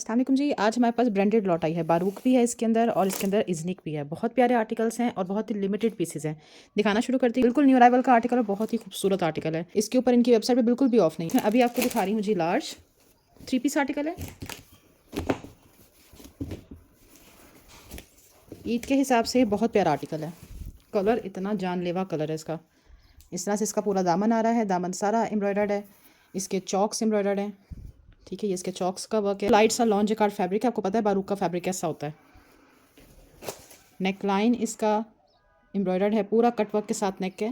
अस्सलाम वालेकुम जी। आज हमारे पास ब्रांडेड लॉट आई है। बारूक भी है इसके अंदर और इसके अंदर इज़निक भी है। बहुत प्यारे आर्टिकल्स हैं और बहुत ही लिमिटेड पीसेस हैं। दिखाना शुरू करती हूँ। बिल्कुल न्यू अराइवल का आर्टिकल है, बहुत ही खूबसूरत आर्टिकल है। इसके ऊपर इनकी वेबसाइट पे बिल्कुल भी ऑफ नहीं है। अभी आपको दिखा रही हूँ जी। लार्ज 3 पीस आर्टिकल है। ईद के हिसाब से बहुत प्यारा आर्टिकल है। कलर इतना जानलेवा कलर है इसका। इस तरह से इसका पूरा दामन आ रहा है। दामन सारा एम्ब्रॉयडर्ड है। इसके चॉक्स एम्ब्रॉयडर्ड है। ठीक है, ये इसके चॉक्स का वर्क है। लाइट सा लॉन्ज कार्ड फैब्रिक है। आपको पता है बारूक का फैब्रिक कैसा होता है। नेक लाइन इसका एम्ब्रॉयडर्ड है पूरा कटवर्क के साथ। नेक है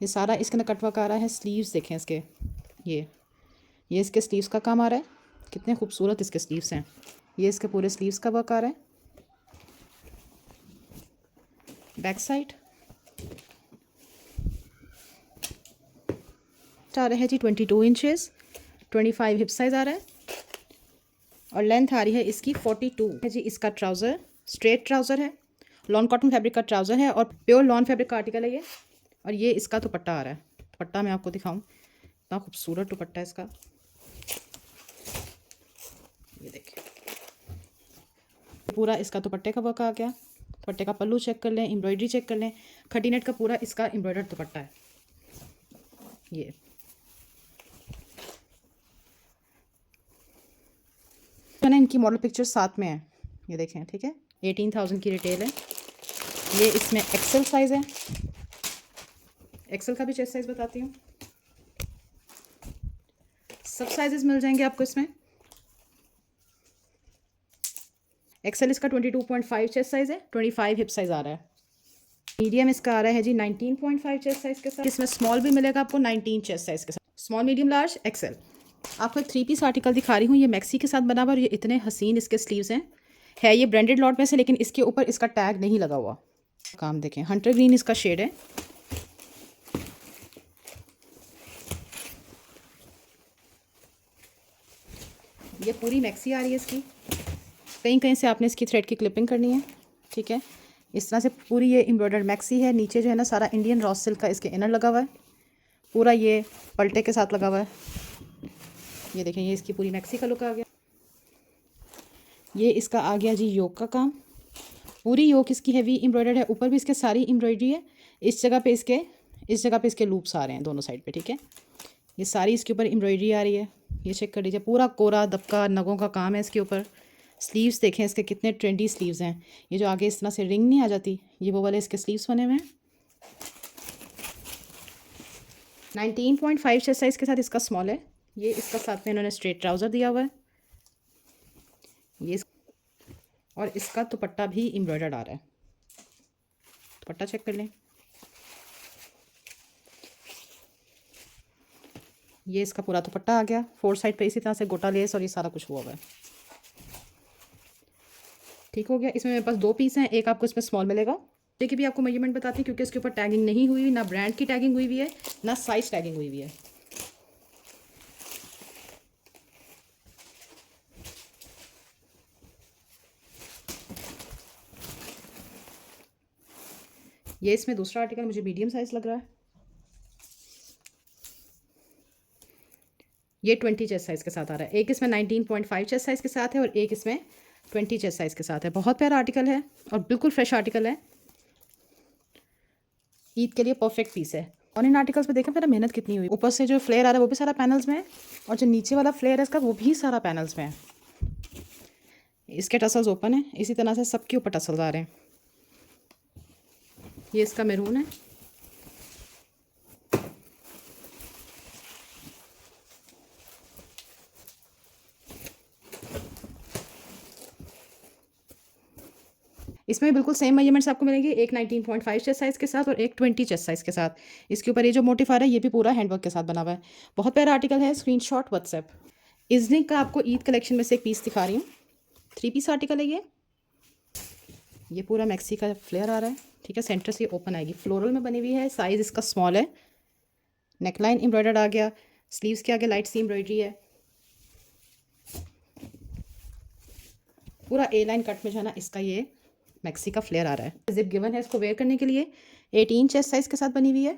ये सारा इसके अंदर कटवर्क आ रहा है। स्लीव्स देखें इसके, ये इसके स्लीव्स का काम आ रहा है। कितने खूबसूरत इसके स्लीव्स हैं। ये इसके पूरे स्लीव्स का वर्क आ रहा है। बैक साइड आ रहा है जी 22 इंचेस। 25 हिप साइज आ रहा है और लेंथ आ रही है इसकी 42 है जी। इसका ट्राउज़र स्ट्रेट ट्राउज़र है। लॉन कॉटन फैब्रिक का ट्राउज़र है और प्योर लॉन फैब्रिक का आर्टिकल है ये। और ये इसका दुपट्टा आ रहा है। दुपट्टा मैं आपको दिखाऊं, इतना खूबसूरत दुपट्टा है इसका। ये देखिए, पूरा इसका दुपट्टे का वर्क आ गया। दुपट्टे का पल्लू चेक कर लें, एम्ब्रॉयडरी चेक कर लें। खटी नेट का पूरा इसका एम्ब्रॉयडर्ड दुपट्टा है। ये ना इनकी मॉडल पिक्चर साथ में है, ये देखें। ठीक है, 18,000 की रिटेल है ये। इसमें एक्सेल साइज़ है। एक्सेल का भी चेस्ट साइज़ बताती हूँ। सब साइजेस मिल जाएंगे आपको इसमें। एक्सेल इसका 22.5 चेस्ट साइज़ है। 25 हिप साइज़ आ रहा है। मीडियम इसका आ रहा है जी 19.5 चेस्ट साइज़ के साथ। इसमें स्मॉल भी मिलेगा आपको 19 चेस्ट साइज़ के साथ। Small, medium, large, XL. आपको एक 3 पीस आर्टिकल दिखा रही हूँ। ये मैक्सी के साथ बना हुआ और ये इतने हसीन इसके स्लीव्स हैं। है ये ब्रांडेड लॉट में से, लेकिन इसके ऊपर इसका टैग नहीं लगा हुआ। काम देखें, हंटर ग्रीन इसका शेड है। ये पूरी मैक्सी आ रही है इसकी। कहीं कहीं से आपने इसकी थ्रेड की क्लिपिंग करनी है। ठीक है, इस तरह से पूरी ये एम्ब्रॉयडर्ड मैक्सी है। नीचे जो है ना सारा इंडियन रॉ सिल्क का इसके इनर लगा हुआ है। पूरा ये पलटे के साथ लगा हुआ है। ये देखें, ये इसकी पूरी मैक्सी का लुक आ गया। ये इसका आ गया जी योक का काम। पूरी योक इसकी हैवी एम्ब्रॉयडर्ड है। ऊपर भी इसके सारी एम्ब्रॉयडरी है। इस जगह पे इसके लूप्स आ रहे हैं दोनों साइड पे। ठीक है, ये सारी इसके ऊपर एम्ब्रॉयडरी आ रही है। ये चेक कर लीजिए, पूरा कोरा दबका नगों का काम है इसके ऊपर। स्लीव्स देखें इसके, कितने ट्रेंडी स्लीव्स हैं। ये जो आगे इस तरह से रिंग नहीं आ जाती, ये वो वाले इसके स्लीव्स बने हुए हैं। 19.5 चेस्ट साइज़ के साथ इसका स्मॉल है। ये इसका साथ में इन्होंने स्ट्रेट ट्राउज़र दिया हुआ है। ये और इसका दुपट्टा भी एम्ब्रॉयडर्ड आ रहा है। दुपट्टा चेक कर लें। ये इसका पूरा दुपट्टा आ गया। 4 साइड पे इसी तरह से गोटा लेस और ये सारा कुछ हुआ हुआ है। ठीक हो गया। इसमें मेरे पास 2 पीस हैं। एक आपको इसमें स्मॉल मिलेगा। देखिए, भी आपको मेजरमेंट बताती हूँ क्योंकि इसके ऊपर टैगिंग नहीं हुई हुई, ना ब्रांड की टैगिंग हुई हुई है, ना साइज टैगिंग हुई हुई है। ये इसमें दूसरा आर्टिकल मुझे मीडियम साइज लग रहा है। ये 20 चेस्ट साइज़ के साथ आ रहा है। एक इसमें 19.5 चेस्ट साइज़ के साथ है और एक इसमें 20 चेस्ट साइज़ के साथ है। बहुत प्यारा आर्टिकल है और बिल्कुल फ्रेश आर्टिकल है। ईद के लिए परफेक्ट पीस है। और इन आर्टिकल्स पे देखें मेरा मेहनत कितनी हुई। ऊपर से जो फ्लेयर आ रहा है वो भी सारा पैनल्स में है और जो नीचे वाला फ्लेयर है इसका वो भी सारा पैनल्स में है। इसके टसल्स ओपन है। इसी तरह से सबके ऊपर टसल्स आ रहे हैं। ये इसका मैरून है। इसमें बिल्कुल सेम मेजरमेंट्स आपको मिलेंगे। एक 19.5 चेस्ट साइज़ के साथ और एक 20 चेस्ट साइज़ के साथ। इसके ऊपर ये जो मोटिफ आ रहा है ये भी पूरा हैंडवर्क के साथ बना हुआ है। बहुत प्यारा आर्टिकल है। Screenshot WhatsApp. इज़निक का आपको ईद कलेक्शन में से एक पीस दिखा रही हूँ। 3 पीस आर्टिकल है ये पूरा मैक्सी का फ्लेयर आ रहा है। ठीक है, सेंटर से ओपन आएगी, फ्लोरल में बनी हुई है। साइज़ इसका स्मॉल है। नेकलाइन एम्ब्रॉयडर्ड आ गया। स्लीव्स के आगे लाइट सी एम्ब्रॉयडरी है। पूरा ए लाइन कट में जो है ना इसका ये मैक्सी का फ्लेयर आ रहा है। जिप गिवन है इसको वेयर करने के लिए। 18 चेस्ट साइज़ के साथ बनी हुई है।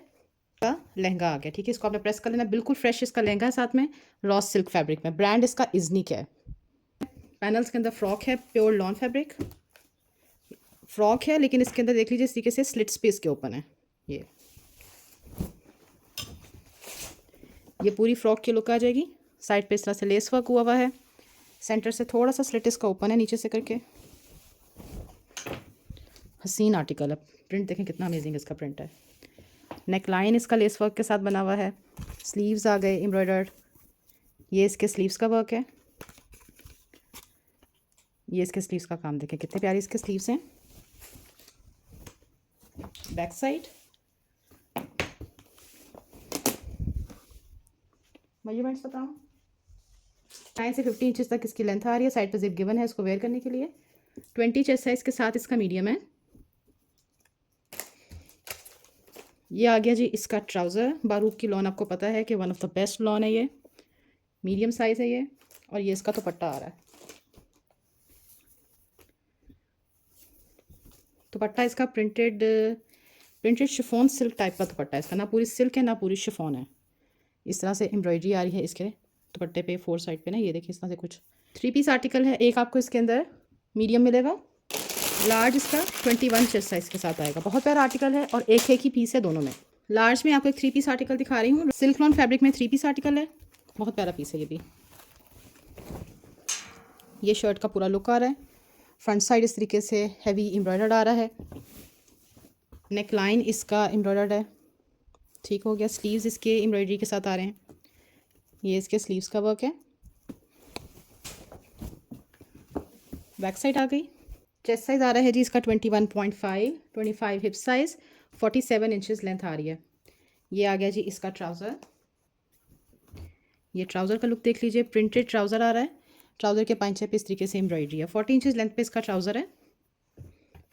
का लहंगा आ गया। ठीक है, इसको आपने प्रेस कर लेना। बिल्कुल फ्रेश इसका लहंगा है। साथ में रॉ सिल्क फैब्रिक में। ब्रांड इसका इज़निक है। पैनल्स के अंदर फ्रॉक है, प्योर लॉन फैब्रिक फ्रॉक है, लेकिन इसके अंदर देख लीजिए इस तरीके से स्लिट्स भी इसके ओपन है। ये पूरी फ्रॉक की लुक आ जाएगी। साइड पे इस तरह से लेस वर्क हुआ है, सेंटर से थोड़ा सा स्लिट इसका ओपन है नीचे से करके। हसीन आर्टिकल है, प्रिंट देखें कितना अमेजिंग इसका प्रिंट है। नेक लाइन इसका लेस वर्क के साथ बना हुआ है। स्लीव्स आ गए एम्ब्रॉयडर्ड, ये इसके स्लीव्स का वर्क है। ये इसके स्लीव्स का काम देखें कितने प्यारे इसके स्लीव्स हैं। बैक साइड मेजरमेंट्स बताऊँ, 9 से 15 इंचज़ तक इसकी लेंथ आ रही है। साइड पर जिप गिवन है इसको वेयर करने के लिए। 20 चेस्ट साइज़ के साथ इसका मीडियम है। ये आ गया जी इसका ट्राउज़र। बारूक की लॉन आपको पता है कि one of the best lawn है ये, मीडियम साइज़ है ये। और ये इसका दुपट्टा आ रहा है। दुपट्टा इसका प्रिंटेड शिफॉन सिल्क टाइप का दुपट्टा है इसका, ना पूरी सिल्क है ना पूरी शिफॉन है। इस तरह से एम्ब्रॉयडरी आ रही है इसके दुपट्टे पे, 4 साइड पे ना, ये देखिए इस तरह से कुछ 3 पीस आर्टिकल है। एक आपको इसके अंदर मीडियम मिलेगा, लार्ज इसका 21 चेस्ट साइज़ के साथ आएगा। बहुत प्यारा आर्टिकल है और एक ही पीस है दोनों में। लार्ज में आपको एक 3 पीस आर्टिकल दिखा रही हूँ, सिल्क लॉन फैब्रिक में 3 पीस आर्टिकल है। बहुत प्यारा पीस है ये भी। ये शर्ट का पूरा लुक आ रहा है। फ्रंट साइड इस तरीके से हैवी एम्ब्रॉयडर्ड आ रहा है। नेक लाइन इसका एम्ब्रॉयडर्ड है, ठीक हो गया। स्लीव्स इसके एम्ब्रॉयडरी के साथ आ रहे हैं। ये इसके स्लीव्स का वर्क है। बैक साइड आ गई। चेस्ट साइज़ आ रहा है जी इसका 21.5, 25 हिप साइज़, 47 इंचज़ लेंथ आ रही है। ये आ गया जी इसका ट्राउज़र। ये ट्राउज़र का लुक देख लीजिए, प्रिंटेड ट्राउज़र आ रहा है। ट्राउज़र के पांचे पे इस तरीके से एम्ब्रॉयडरी है। 40 इंचज़ लेंथ पे इसका ट्राउज़र है।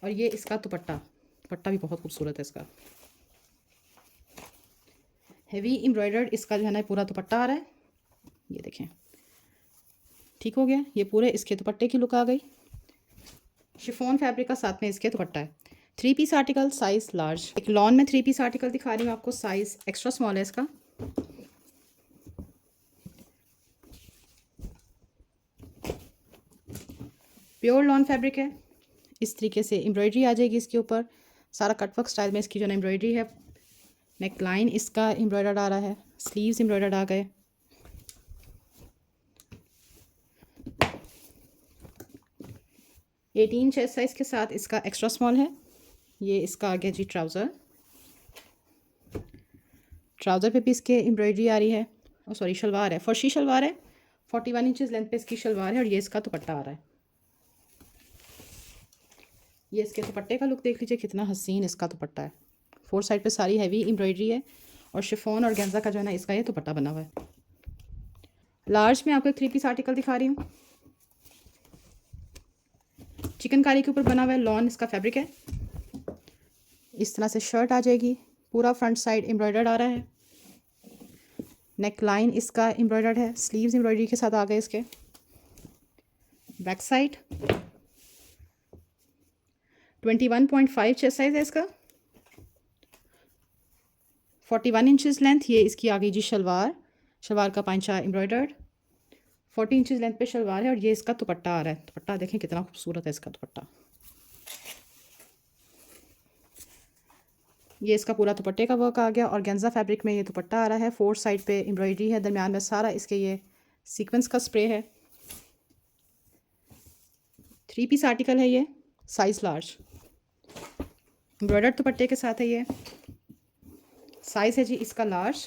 और ये इसका दुपट्टा भी बहुत खूबसूरत है इसका। हैवी एम्ब्रॉयडर्ड इसका जो है ना पूरा दुपट्टा आ रहा है। ये देखें, ठीक हो गया। ये पूरे इसके दुपट्टे की लुक आ गई। शिफॉन फैब्रिक का साथ में इसके दुपट्टा है। 3 पीस आर्टिकल, साइज़ लार्ज। एक लॉन में 3 पीस आर्टिकल दिखा रही हूँ आपको, साइज़ एक्स्ट्रा स्मॉल है इसका। प्योर लॉन फैब्रिक है। इस तरीके से एम्ब्रॉयडरी आ जाएगी इसके ऊपर, सारा कटवर्क स्टाइल में इसकी जो है एम्ब्रॉयडरी है। नेक लाइन इसका एम्ब्रॉयडर्ड आ रहा है। स्लीव्स एम्ब्रॉयडर्ड आ गए। एटीन चेस्ट साइज़ के साथ इसका एक्स्ट्रा स्मॉल है। ये इसका आ गया जी ट्राउज़र। ट्राउज़र पे भी इसके एम्ब्रॉयडरी आ रही है। और सॉरी, शलवार है, फर्शी शलवार है। 41 इंचज़ लेंथ पे इसकी शलवार है। और ये इसका दुपट्टा आ रहा है। ये इसके दुपट्टे का लुक देख लीजिए, कितना हसीन इसका दुपट्टा है। 4 साइड पे सारी हैवी एम्ब्रॉयडरी है। और शिफॉन और गेंजा का जो है ना इसका ये दुपट्टा बना हुआ है। लार्ज में आपको एक 3 पीस आर्टिकल दिखा रही हूँ। चिकनकारी के ऊपर बना हुआ है, लॉन इसका फैब्रिक है। इस तरह से शर्ट आ जाएगी, पूरा फ्रंट साइड एम्ब्रॉयडर्ड आ रहा है। नेक लाइन इसका एम्ब्रॉयडर्ड है। स्लीव्स एम्ब्रॉयडरी के साथ आ गए इसके। बैक साइड 21.5 चेस्ट साइज़ है इसका। 41 इंचज़ लेंथ। ये इसकी आ गई जी शलवार। शलवार का पांचा एम्ब्रॉयडर्ड। 40 इंचज़ लेंथ पे शलवार है। और ये इसका दुपट्टा आ रहा है। दुपट्टा देखें कितना खूबसूरत है इसका दुपट्टा। ये इसका पूरा दुपट्टे का वर्क आ गया। और गेंजा फैब्रिक में ये दुपट्टा आ रहा है। 4 साइड पे एम्ब्रॉयडरी है, दरमियान में सारा इसके ये सीक्वेंस का स्प्रे है। 3 पीस आर्टिकल है ये, साइज़ लार्ज। एम्ब्रॉयडर्ड दुपट्टे के साथ है ये। साइज़ है जी इसका लार्ज।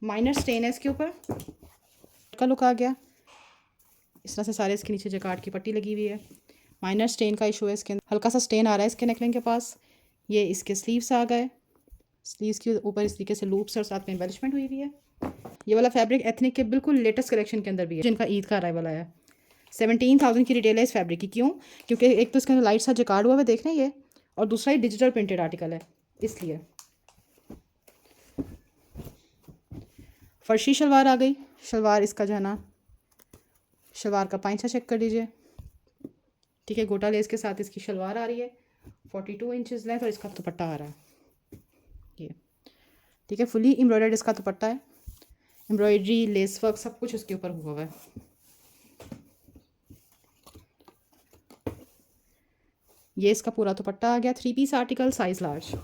माइनर स्टेन है इसके ऊपर का लुक आ गया। इस तरह से सारे इसके नीचे जकार्ड की पट्टी लगी हुई है। माइनर स्टेन का इशू है इसके अंदर, हल्का सा स्टेन आ रहा है इसके नेकलाइन के पास। ये इसके स्लीव्स आ गए। स्लीव्स के ऊपर इस तरीके से लूप्स और साथ में एम्बेलिशमेंट हुई हुई है। ये वाला फैब्रिक एथनिक के बिल्कुल लेटेस्ट कलेक्शन के अंदर भी है, जिनका ईद का अराइवल आया। 17,000 की रिटेल है इस फैब्रिक की। क्यों? क्योंकि एक तो इसके अंदर लाइट सा जकार्ड हुआ है, देख रहे हैं ये, और दूसरा ही डिजिटल प्रिंटेड आर्टिकल है, इसलिए। फर्शी शलवार आ गई। शलवार इसका जो है ना, शलवार का पांचा चेक कर लीजिए, ठीक है। गोटा लेस के साथ इसकी शलवार आ रही है। 42 इंचज़ लेंथ। और इसका दुपट्टा आ रहा है ये, ठीक है। फुली एम्ब्रॉयडर्ड इसका दुपट्टा है। एम्ब्रॉयडरी, लेस वर्क सब कुछ उसके ऊपर हुआ हुआ है। ये इसका पूरा दुपट्टा आ गया। 3 पीस आर्टिकल, साइज़ लार्ज।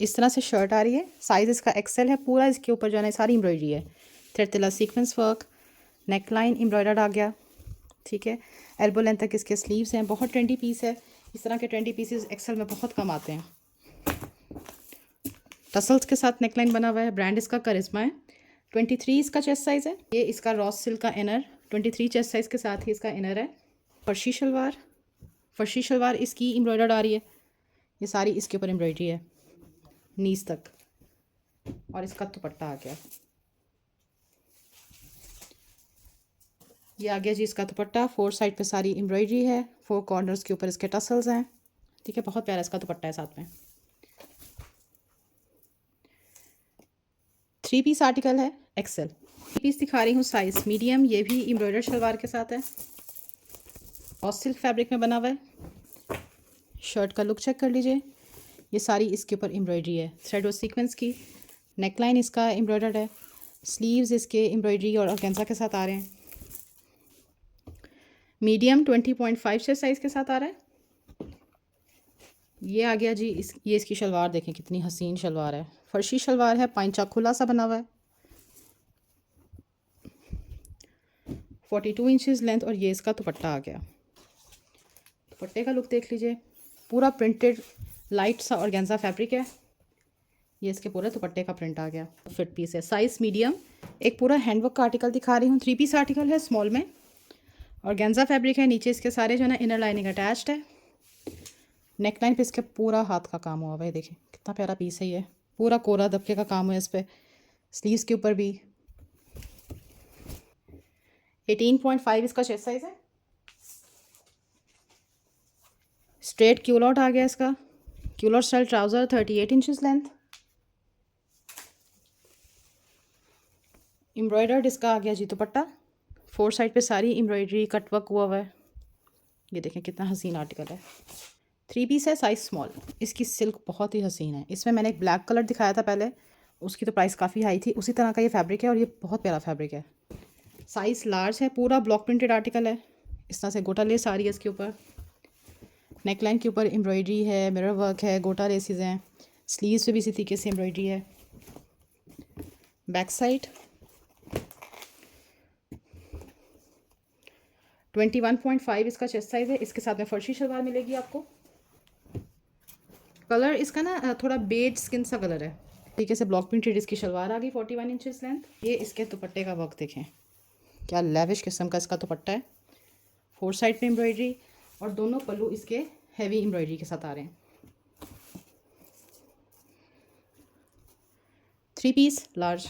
इस तरह से शर्ट आ रही है, साइज़ इसका एक्सेल है। पूरा इसके ऊपर जो है सारी एम्ब्रॉयडरी है, थ्रेड तिला sequence work, neckline embroidered आ गया। ठीक है, एल्बो लेंथ तक इसके स्लीव्स हैं। बहुत ट्रेंडी पीस है। इस तरह के ट्रेंडी पीसेस एक्सेल में बहुत कम आते हैं। टसल्स के साथ नेकलाइन बना हुआ है। ब्रांड इसका करिश्मा है। 23 इसका चेस्ट साइज़ है। ये इसका रॉस सिल्क का इनर, 23 चेस्ट साइज़ के साथ ही इसका इनर है। फर्शी शलवार, फर्शी शलवार इसकी एम्ब्रॉयडर्ड आ रही है। ये सारी इसके ऊपर एम्ब्रॉयडरी है नीज तक। और इसका दुपट्टा आ गया। ये आ गया जी इसका दुपट्टा। 4 साइड पे सारी एम्ब्रॉयडरी है, 4 कॉर्नर्स के ऊपर इसके टसल्स हैं। ठीक है, बहुत प्यारा इसका दुपट्टा है साथ में। 3 पीस आर्टिकल है, एक्सेल। 3 पीस दिखा रही हूँ, साइज मीडियम। ये भी एम्ब्रॉयडर्ड शलवार के साथ है और सिल्क फैब्रिक में बना हुआ है। शर्ट का लुक चेक कर लीजिए। ये सारी इसके ऊपर एम्ब्रॉयडरी है, थ्रेड और सीक्वेंस की। नेकलाइन इसका एम्ब्रॉयडर्ड है। स्लीव्स इसके एम्ब्रॉयडरी और ऑर्गेन्जा के साथ आ रहे हैं। मीडियम 20.5 साइज़ के साथ आ रहा है। ये आ गया जी ये इसकी शलवार देखें कितनी हसीन शलवार है। फर्शी शलवार है, पाइंचा खुला सा बना हुआ है। 42 इंचेस लेंथ। और ये इसका दुपट्टा आ गया। दुपट्टे का लुक देख लीजिए, पूरा प्रिंटेड लाइट सा ऑर्गेन्जा फैब्रिक है। ये इसके पूरे दुपट्टे का प्रिंट आ गया। फिट पीस है, साइज़ मीडियम। एक पूरा हैंडवर्क का आर्टिकल दिखा रही हूँ। 3 पीस आर्टिकल है, स्मॉल में। ऑर्गेन्जा फैब्रिक है। नीचे इसके सारे जो है ना इनर लाइनिंग अटैच्ड है। नेक लाइन पे इसके पूरा हाथ का काम हुआ हुआ है। देखें कितना प्यारा पीस है। ये पूरा कोरा दबके का काम है इस पर। स्लीव्स के ऊपर भी। 18.5 इसका चेस्ट साइज है। स्ट्रेट क्यूलॉट आ गया इसका। Culotte style trouser, 38 inches length. Embroidered इसका आ गया जी दुपट्टा। 4 साइड पे सारी एम्ब्रॉयडरी कटवर्क हुआ हुआ है। ये देखें कितना हसीन आर्टिकल है। 3 पीस है, साइज़ स्मॉल। इसकी सिल्क बहुत ही हसीन है। इसमें मैंने एक ब्लैक कलर दिखाया था पहले, उसकी तो प्राइस काफ़ी हाई थी। उसी तरह का ये फैब्रिक है और ये बहुत प्यारा फैब्रिक है। साइज़ लार्ज है। पूरा ब्लॉक प्रिंटेड आर्टिकल है। इस तरह से गोटा लेस आ रही है इसके ऊपर। नेकलाइन के ऊपर एम्ब्रॉयडरी है, मिरर वर्क है, गोटा लेसेस हैं। स्लीव्स पे भी इसी तरीके से एम्ब्रॉयडरी है। बैक साइड 21.5 इसका चेस्ट साइज़ है। इसके साथ में फर्शी शलवार मिलेगी आपको। कलर इसका ना थोड़ा बेज स्किन सा कलर है। तरीके से ब्लॉक प्रिंटेड इसकी शलवार आ गई, 41 इंचेस लेंथ। ये इसके दुपट्टे का वर्क देखें, क्या लेविश किस्म का इसका दुपट्टा है। 4 साइड पे एम्ब्रॉयडरी और दोनों पल्लू इसके हैवी एम्ब्रॉयडरी के साथ आ रहे हैं। 3 पीस लार्ज।